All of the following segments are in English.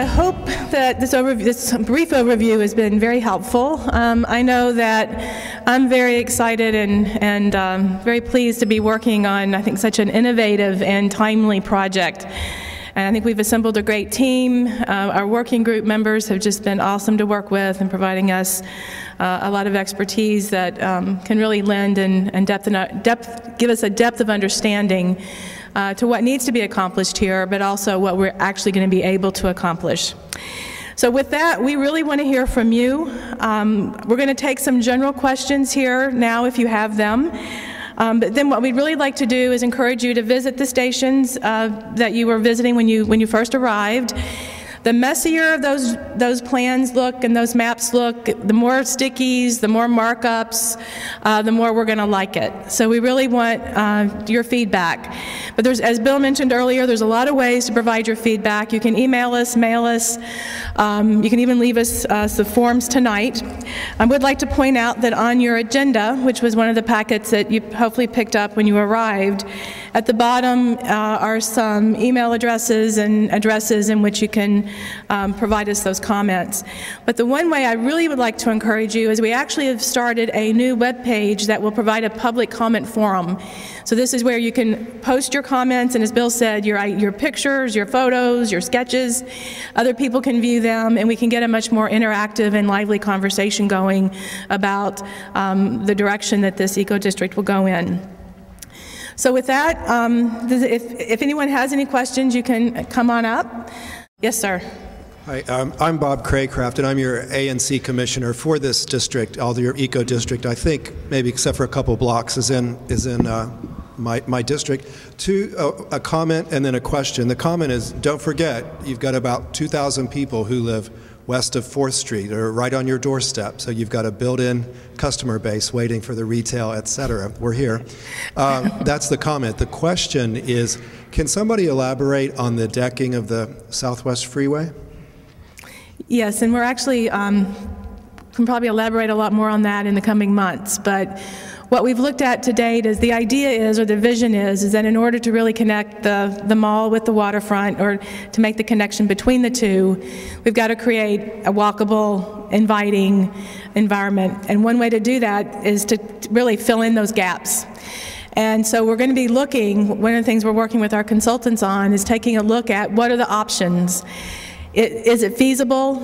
I hope that this brief overview has been very helpful. I know that I'm very excited and very pleased to be working on, I think, such an innovative and timely project. And I think we've assembled a great team. Our working group members have just been awesome to work with and providing us a lot of expertise that can really lend and give us a depth of understanding to what needs to be accomplished here, but also what we're actually going to be able to accomplish. So with that, we really want to hear from you. We're going to take some general questions here now if you have them. But then what we'd really like to do is encourage you to visit the stations that you were visiting when you first arrived. The messier those plans look and those maps look, the more stickies, the more markups, the more we're going to like it. So we really want your feedback. But as Bill mentioned earlier, there's a lot of ways to provide your feedback. You can email us, mail us. You can even leave us the forms tonight. I would like to point out that on your agenda, which was one of the packets that you hopefully picked up when you arrived, at the bottom are some email addresses and addresses in which you can provide us those comments. But the one way I really would like to encourage you is we actually have started a new web page that will provide a public comment forum. So this is where you can post your comments, and as Bill said, your pictures, your photos, your sketches. Other people can view them, and we can get a much more interactive and lively conversation going about the direction that this eco-district will go in. So with that, if anyone has any questions, you can come on up. Yes, sir. Hi, I'm Bob Craycraft, and I'm your ANC commissioner for this district, your eco district. I think maybe except for a couple blocks is in my district. A comment and then a question. The comment is, don't forget, you've got about 2,000 people who live west of 4th Street or right on your doorstep. So you've got a built-in customer base waiting for the retail, etc. We're here. That's the comment. The question is, can somebody elaborate on the decking of the Southwest Freeway? Yes, and we're actually can probably elaborate a lot more on that in the coming months. But what we've looked at to date is the idea is, or the vision is that in order to really connect the mall with the waterfront, or to make the connection between the two, we've got to create a walkable, inviting environment. And one way to do that is to really fill in those gaps. And so we're going to be looking, one of the things we're working with our consultants on is taking a look at what are the options. Is it feasible?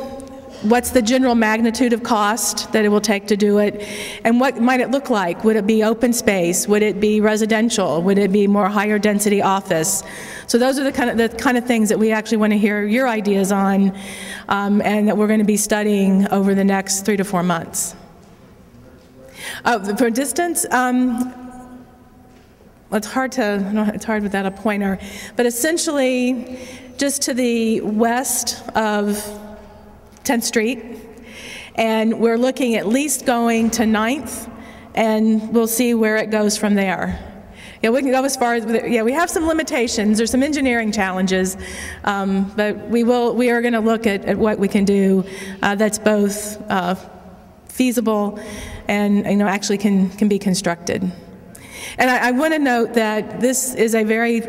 What's the general magnitude of cost that it will take to do it? And what might it look like? Would it be open space? Would it be residential? Would it be more higher density office? So those are the kind of things that we actually want to hear your ideas on, and that we're going to be studying over the next 3 to 4 months. For distance, it's hard without a pointer, but essentially just to the west of 10th Street, and we're looking at least going to 9th, and we'll see where it goes from there. Yeah, we can go as far as, yeah, we have some limitations, there's some engineering challenges, but we are going to look at what we can do that's both feasible and actually can be constructed. And I want to note that this is a very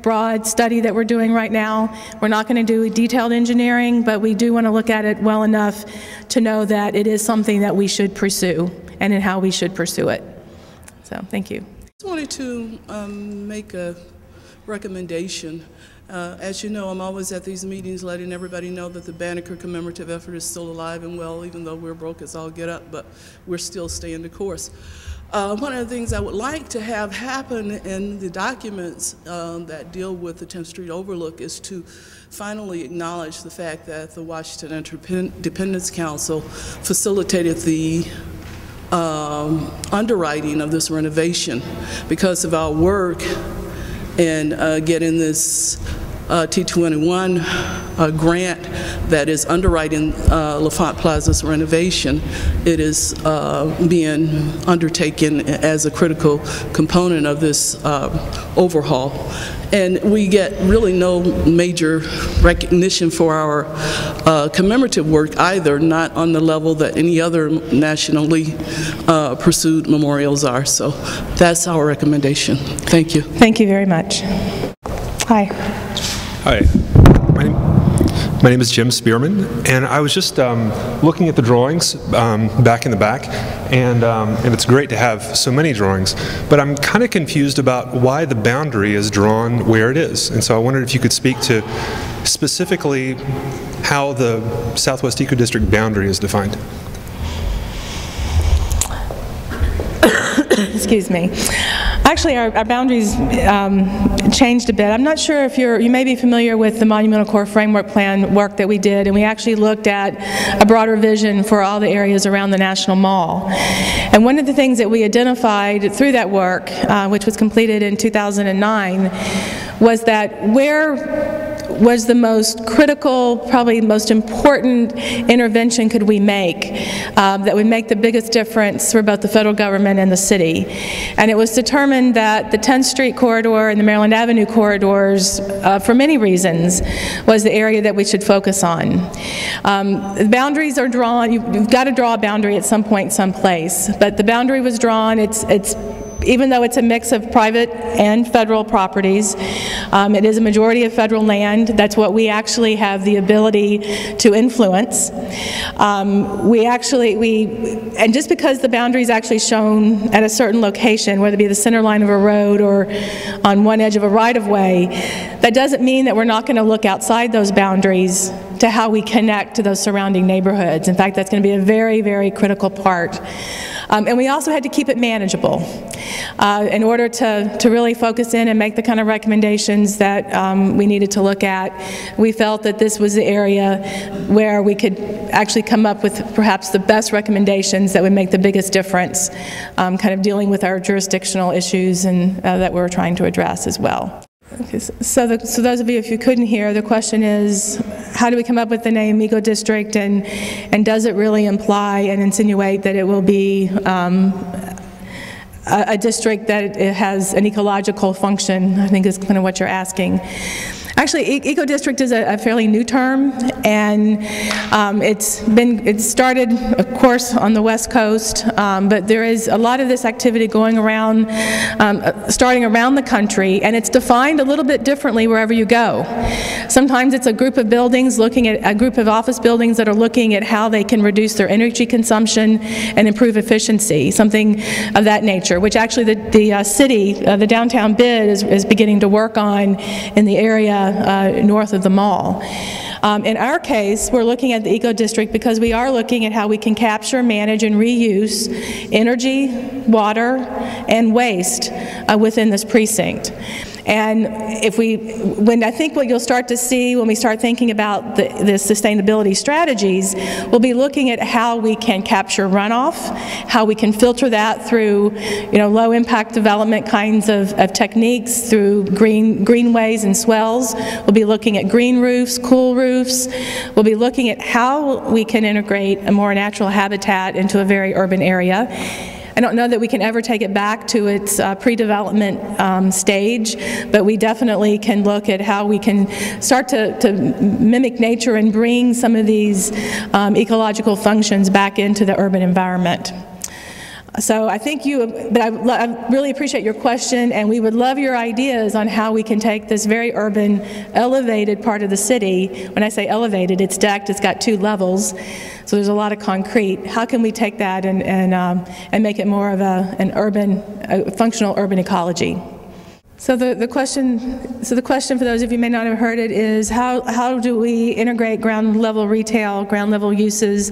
broad study that we're doing right now. We're not going to do detailed engineering, but we do want to look at it well enough to know that it is something that we should pursue and in how we should pursue it. So, thank you. I just wanted to make a recommendation. As you know, I'm always at these meetings letting everybody know that the Banneker commemorative effort is still alive and well, even though we're broke as all get up, but we're still staying the course. One of the things I would like to have happen in the documents that deal with the 10th Street Overlook is to finally acknowledge the fact that the Washington Independence Council facilitated the underwriting of this renovation because of our work in getting this T21 grant that is underwriting LaFont Plaza's renovation. It is being undertaken as a critical component of this overhaul. And we get really no major recognition for our commemorative work either, not on the level that any other nationally pursued memorials are. So that's our recommendation. Thank you. Thank you very much. Hi. Hi. My name is Jim Spearman, and I was just looking at the drawings back in the back, and it's great to have so many drawings, but I'm kind of confused about why the boundary is drawn where it is. And so I wondered if you could speak to specifically how the Southwest Ecodistrict boundary is defined. Excuse me. Actually, our boundaries changed a bit. I'm not sure if you may be familiar with the Monumental Core Framework Plan work that we did, and we actually looked at a broader vision for all the areas around the National Mall. And one of the things that we identified through that work, which was completed in 2009, was that where was the most critical, probably most important intervention could we make that would make the biggest difference for both the federal government and the city. And it was determined that the 10th Street corridor and the Maryland Avenue corridors, for many reasons, was the area that we should focus on. The boundaries are drawn. You've got to draw a boundary at some point, someplace. But the boundary was drawn. Even though it's a mix of private and federal properties, it is a majority of federal land. That's what we actually have the ability to influence. And just because the boundary is actually shown at a certain location, whether it be the center line of a road or on one edge of a right-of-way, that doesn't mean that we're not going to look outside those boundaries to how we connect to those surrounding neighborhoods. In fact, that's going to be a very, very critical part. And we also had to keep it manageable in order to really focus in and make the kind of recommendations that we needed to look at. We felt that this was the area where we could actually come up with perhaps the best recommendations that would make the biggest difference, kind of dealing with our jurisdictional issues and that we're trying to address as well. Okay, so those of you, if you couldn't hear, the question is, how do we come up with the name Ecodistrict, and does it really imply and insinuate that it will be a district that it has an ecological function, I think is kind of what you're asking. Actually, ecodistrict is a fairly new term, and it started, of course, on the West Coast, but there is a lot of this activity going around, starting around the country, and it's defined a little bit differently wherever you go. Sometimes it's a group of buildings looking at a group of office buildings that are looking at how they can reduce their energy consumption and improve efficiency, something of that nature, which actually the city, the downtown bid is beginning to work on in the area north of the mall. In our case, we're looking at the eco-district because we are looking at how we can capture, manage, and reuse energy, water, and waste within this precinct. And I think what you'll start to see when we start thinking about the sustainability strategies, we'll be looking at how we can capture runoff, how we can filter that through, low impact development kinds of techniques, through greenways and swells. We'll be looking at green roofs, cool roofs. We'll be looking at how we can integrate a more natural habitat into a very urban area. I don't know that we can ever take it back to its pre-development stage, but we definitely can look at how we can start to mimic nature and bring some of these ecological functions back into the urban environment. So I think I really appreciate your question, and we would love your ideas on how we can take this very urban, elevated part of the city. When I say elevated, it's decked, it's got 2 levels, so there's a lot of concrete. How can we take that and make it more of a functional urban ecology? So the question for those of you who may not have heard it is, how do we integrate ground level retail, ground level uses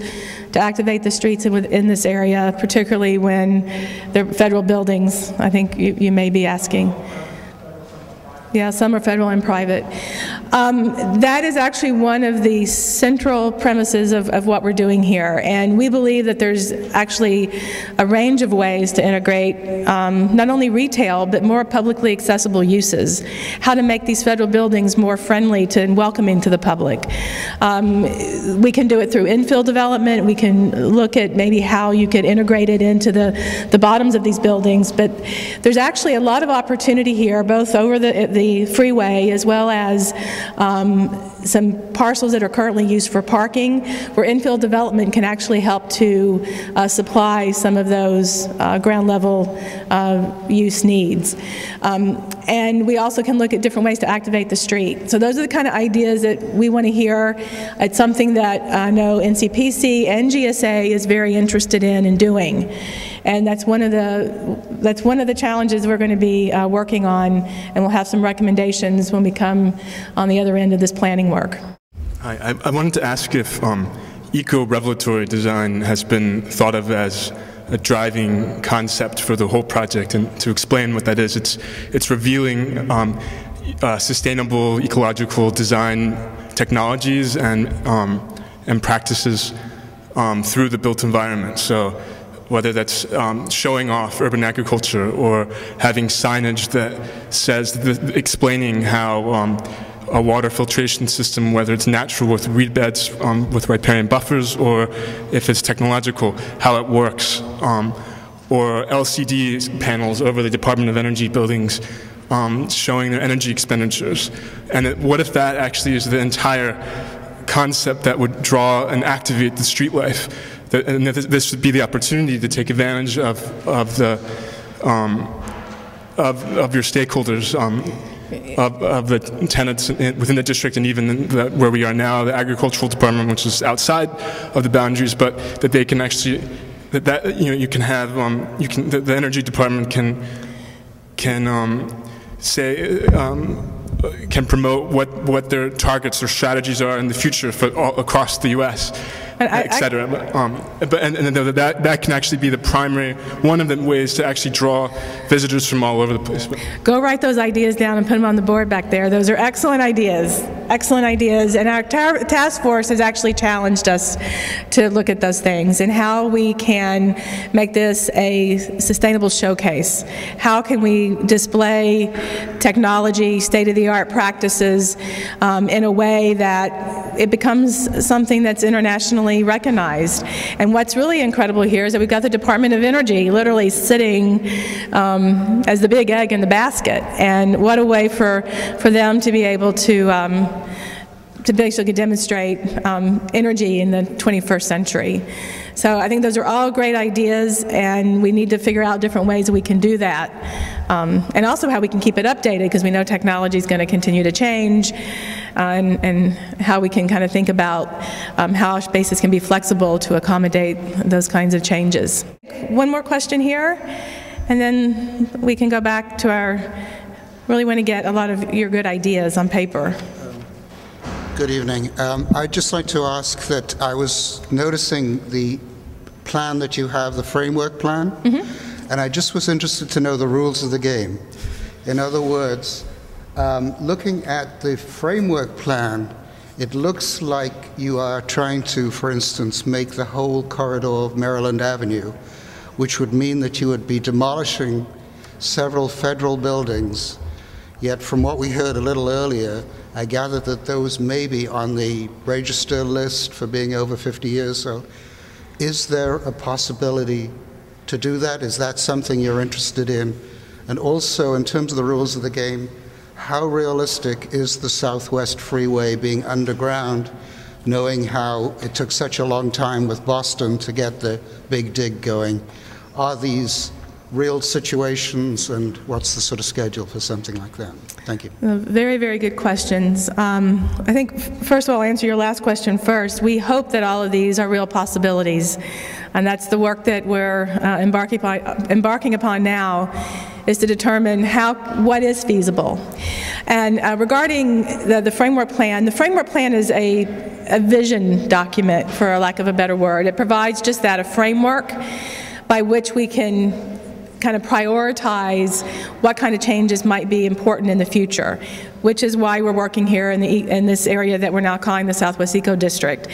to activate the streets in this area, particularly when they're federal buildings, I think you may be asking. Yeah, some are federal and private. That is actually one of the central premises of what we're doing here, and we believe that there's actually a range of ways to integrate not only retail, but more publicly accessible uses, how to make these federal buildings more friendly and welcoming to the public. We can do it through infill development. We can look at maybe how you could integrate it into the bottoms of these buildings, but there's actually a lot of opportunity here, both over the freeway as well as some parcels that are currently used for parking, where infill development can actually help to supply some of those ground level use needs. And we also can look at different ways to activate the street. So those are the kind of ideas that we want to hear. It's something that I know NCPC and GSA is very interested in and doing. And that's one of the challenges we're going to be working on, and we'll have some recommendations when we come on the other end of this planning work. Hi, I wanted to ask if eco-revelatory design has been thought of as a driving concept for the whole project, and to explain what that is, it's revealing sustainable ecological design technologies and practices through the built environment. So whether that's showing off urban agriculture or having signage that says, explaining how a water filtration system, whether it's natural with reed beds with riparian buffers, or if it's technological, how it works, or LCD panels over the Department of Energy buildings showing their energy expenditures. And what if that actually is the entire concept that would draw and activate the street life? And this would be the opportunity to take advantage of your stakeholders, of the tenants within the district, and even where we are now, the agricultural department, which is outside of the boundaries, but that they can actually, you can have, the energy department can promote what their targets or strategies are in the future for across the U.S., etc. That can actually be the primary, one of the ways to actually draw visitors from all over the place. Go write those ideas down and put them on the board back there. Those are excellent ideas, and our task force has actually challenged us to look at those things and how we can make this a sustainable showcase. How can we display technology, state-of-the-art practices in a way that it becomes something that's internationally recognized. And what's really incredible here is that we've got the Department of Energy literally sitting as the big egg in the basket. And what a way for them to be able to basically demonstrate energy in the 21st century. So I think those are all great ideas, and we need to figure out different ways that we can do that. And also how we can keep it updated, because we know technology is going to continue to change, and how we can kind of think about how our spaces can be flexible to accommodate those kinds of changes. One more question here, and then we can go back to really want to get a lot of your good ideas on paper. Good evening. I'd just like to ask that I was noticing the plan that you have, the framework plan, and I just was interested to know the rules of the game. In other words, looking at the framework plan, it looks like you are trying to, for instance, make the whole corridor of Maryland Avenue, which would mean that you would be demolishing several federal buildings. Yet from what we heard a little earlier, I gather that those may be on the register list for being over 50 years. So is there a possibility to do that? Is that something you're interested in? And also, in terms of the rules of the game, how realistic is the Southwest Freeway being underground, knowing how it took such a long time with Boston to get the big dig going? Are these real situations, and what's the sort of schedule for something like that? Thank you. Very, very good questions. I think, first of all, I'll answer your last question first. We hope that all of these are real possibilities, and that's the work that we're embarking upon now, is to determine what is feasible. And regarding the framework plan is a vision document, for lack of a better word. It provides just that, a framework by which we can kind of prioritize what kind of changes might be important in the future, which is why we're working here in this area that we're now calling the Southwest Ecodistrict.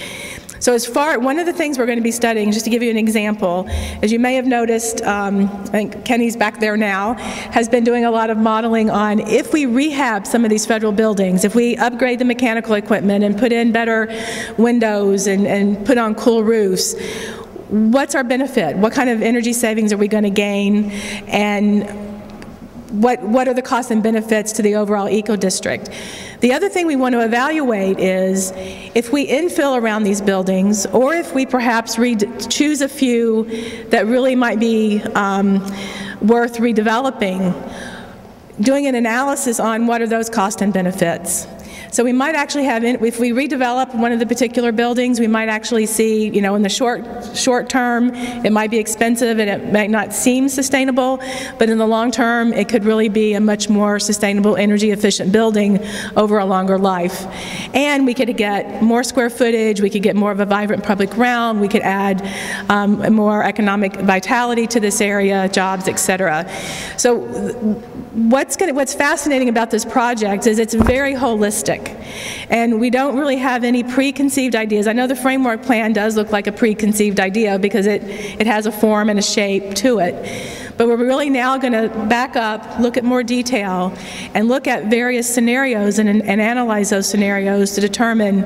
So one of the things we're going to be studying, just to give you an example, as you may have noticed, I think Kenny's back there now, has been doing a lot of modeling on if we rehab some of these federal buildings, if we upgrade the mechanical equipment and put in better windows and put on cool roofs, what's our benefit? What kind of energy savings are we going to gain? And what are the costs and benefits to the overall eco-district? The other thing we want to evaluate is if we infill around these buildings, or if we perhaps choose a few that really might be worth redeveloping, doing an analysis on what are those costs and benefits. So we might actually have, if we redevelop one of the particular buildings, we might actually see, you know, in the short term, it might be expensive and it might not seem sustainable, but in the long term, it could really be a much more sustainable, energy efficient building over a longer life. And we could get more square footage, we could get more of a vibrant public realm, we could add more economic vitality to this area, jobs, etc. So what's fascinating about this project is it's very holistic, and we don't really have any preconceived ideas. I know the framework plan does look like a preconceived idea because it has a form and a shape to it, but we're really now going to back up, look at more detail, and look at various scenarios and analyze those scenarios to determine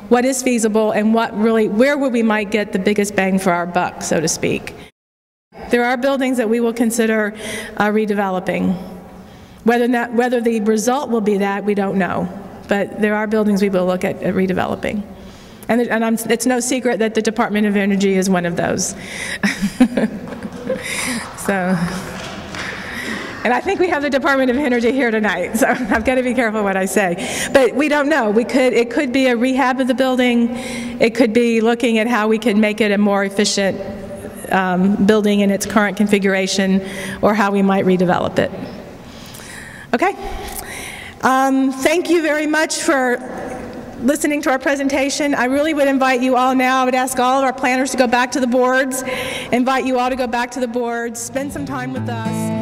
what is feasible and where we might get the biggest bang for our buck, so to speak. There are buildings that we will consider redeveloping. Whether the result will be that, we don't know. But there are buildings we will look at redeveloping. And it's no secret that the Department of Energy is one of those. So, and I think we have the Department of Energy here tonight, so I've got to be careful what I say. But we don't know. It could be a rehab of the building. It could be looking at how we can make it a more efficient building in its current configuration, or how we might redevelop it. Okay. Thank you very much for listening to our presentation. I really would invite you all now, I would ask all of our planners to go back to the boards, invite you all to go back to the boards, spend some time with us.